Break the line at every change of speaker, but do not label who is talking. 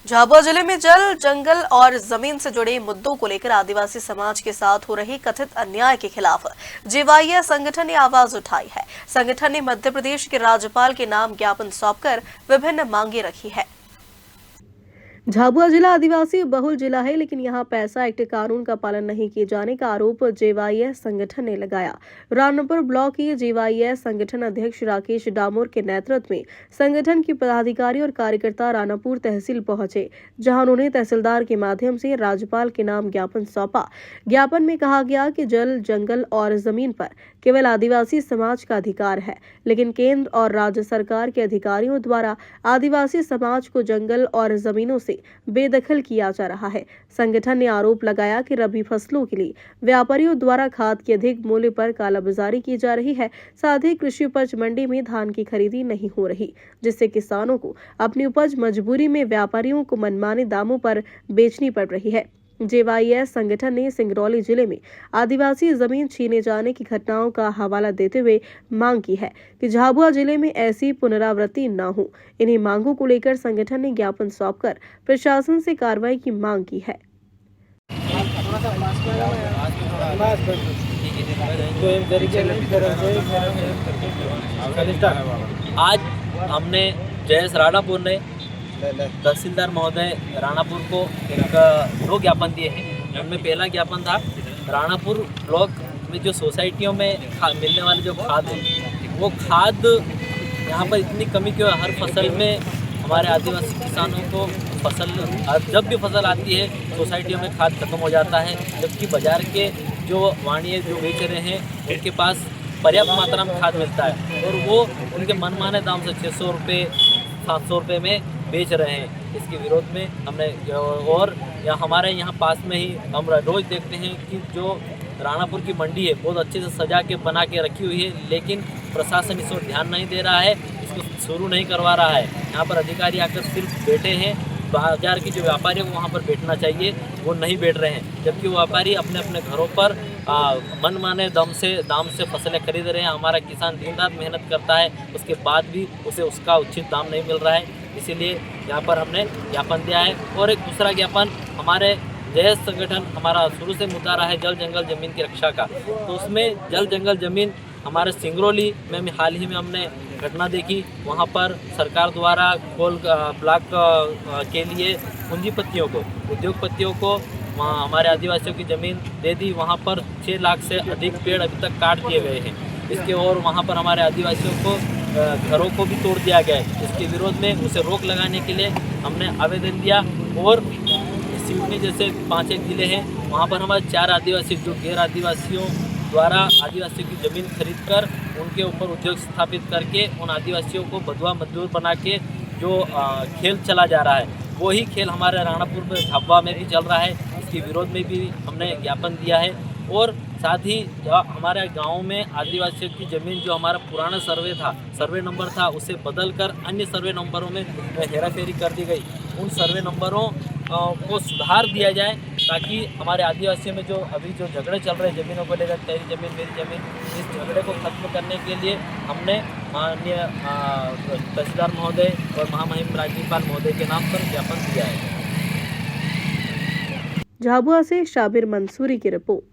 झाबुआ जिले में जल, जंगल और जमीन से जुड़े मुद्दों को लेकर आदिवासी समाज के साथ हो रही कथित अन्याय के खिलाफ जेवाईएस संगठन ने आवाज उठाई है। संगठन ने मध्य प्रदेश के राज्यपाल के नाम ज्ञापन सौंपकर विभिन्न मांगे रखी है। झाबुआ जिला आदिवासी बहुल जिला है, लेकिन यहाँ पैसा एक्ट कानून का पालन नहीं किए जाने का आरोप जेवाईएस संगठन ने लगाया। रामपुर ब्लॉक के जेवाईएस संगठन अध्यक्ष राकेश डामोर के नेतृत्व में संगठन के पदाधिकारी और कार्यकर्ता रानापुर तहसील पहुंचे, जहां उन्होंने तहसीलदार के माध्यम से राज्यपाल के नाम ज्ञापन सौंपा। ज्ञापन में कहा गया कि जल, जंगल और जमीन पर केवल आदिवासी समाज का अधिकार है, लेकिन केंद्र और राज्य सरकार के अधिकारियों द्वारा आदिवासी समाज को जंगल और जमीनों से बेदखल किया जा रहा है। संगठन ने आरोप लगाया कि रबी फसलों के लिए व्यापारियों द्वारा खाद के अधिक मूल्य पर कालाबाजारी की जा रही है। साथ ही कृषि उपज मंडी में धान की खरीदी नहीं हो रही, जिससे किसानों को अपनी उपज मजबूरी में व्यापारियों को मनमाने दामों पर बेचनी पड़ रही है। जेवाईएस संगठन ने सिंगरौली जिले में आदिवासी जमीन छीने जाने की घटनाओं का हवाला देते हुए मांग की है कि झाबुआ जिले में ऐसी पुनरावृत्ति न हो। इन्हीं मांगों को लेकर संगठन ने ज्ञापन सौंपकर प्रशासन से कार्रवाई की मांग की है।
आज हमने जयेश राणापुर ने तहसीलदार महोदय राणापुर को दो ज्ञापन दिए हैं। उनमें पहला ज्ञापन था राणापुर ब्लॉक में जो सोसाइटियों में मिलने वाले जो खाद है, वो खाद यहाँ पर इतनी कमी क्यों है। हर फसल में हमारे आदिवासी किसानों को जब भी फसल आती है सोसाइटियों में खाद खत्म हो जाता है, जबकि बाजार के जो वाणिये जो बेच रहे हैं उनके पास पर्याप्त मात्रा में खाद मिलता है और वो उनके मनमाने दाम से 600 रुपये 700 रुपये में बेच रहे हैं। इसके विरोध में हमने और हमारे यहाँ पास में ही हम रोज़ देखते हैं कि जो राणापुर की मंडी है बहुत अच्छे से सजा के बना के रखी हुई है, लेकिन प्रशासन इस ओर ध्यान नहीं दे रहा है, इसको शुरू नहीं करवा रहा है। यहाँ पर अधिकारी आकर सिर्फ बैठे हैं। बाजार की जो व्यापारी है वहाँ पर बैठना चाहिए, वो नहीं बैठ रहे हैं, जबकि वो व्यापारी अपने अपने घरों पर मनमाने दाम से फसलें खरीद रहे हैं। हमारा किसान दिन रात मेहनत करता है, उसके बाद भी उसे उसका उचित दाम नहीं मिल रहा है। इसीलिए यहाँ पर हमने ज्ञापन दिया है। और एक दूसरा ज्ञापन हमारे जयेश संगठन हमारा शुरू से मुद्दा रहा है जल, जंगल, जमीन की रक्षा का। तो उसमें जल, जंगल, जमीन हमारे सिंगरौली में हाल ही में हमने घटना देखी। वहाँ पर सरकार द्वारा ब्लॉक के लिए पूंजीपतियों को, उद्योगपतियों को वहाँ हमारे आदिवासियों की ज़मीन दे दी। वहाँ पर 6 लाख से अधिक पेड़ अभी तक काट दिए गए हैं। इसके और वहाँ पर हमारे आदिवासियों को घरों को भी तोड़ दिया गया है। इसके विरोध में उसे रोक लगाने के लिए हमने आवेदन दिया। और सिवनी जैसे 5-1 जिले हैं, वहाँ पर हमारे 4 आदिवासी जो गैर आदिवासियों द्वारा आदिवासियों की ज़मीन खरीदकर उनके ऊपर उद्योग स्थापित करके उन आदिवासियों को बंधुआ मजदूर बना के जो खेल चला जा रहा है, वही खेल हमारे राणापुर में, झाबुआ में भी चल रहा है। इसके विरोध में भी हमने ज्ञापन दिया है। और साथ ही हमारे गांव में आदिवासियों की ज़मीन जो हमारा पुराना सर्वे नंबर था, उसे बदलकर अन्य सर्वे नंबरों में हेराफेरी कर दी गई। उन सर्वे नंबरों को सुधार दिया जाए, ताकि हमारे आदिवासियों में जो अभी जो झगड़े चल रहे हैं ज़मीनों को लेकर, तेरी ज़मीन मेरी ज़मीन, इस झगड़े को खत्म करने के लिए हमने माननीय तहसीलदार महोदय और महामहिम राज्यपाल महोदय के नाम पर ज्ञापन दिया है।
झाबुआ से शाबिर मंसूरी की रिपोर्ट।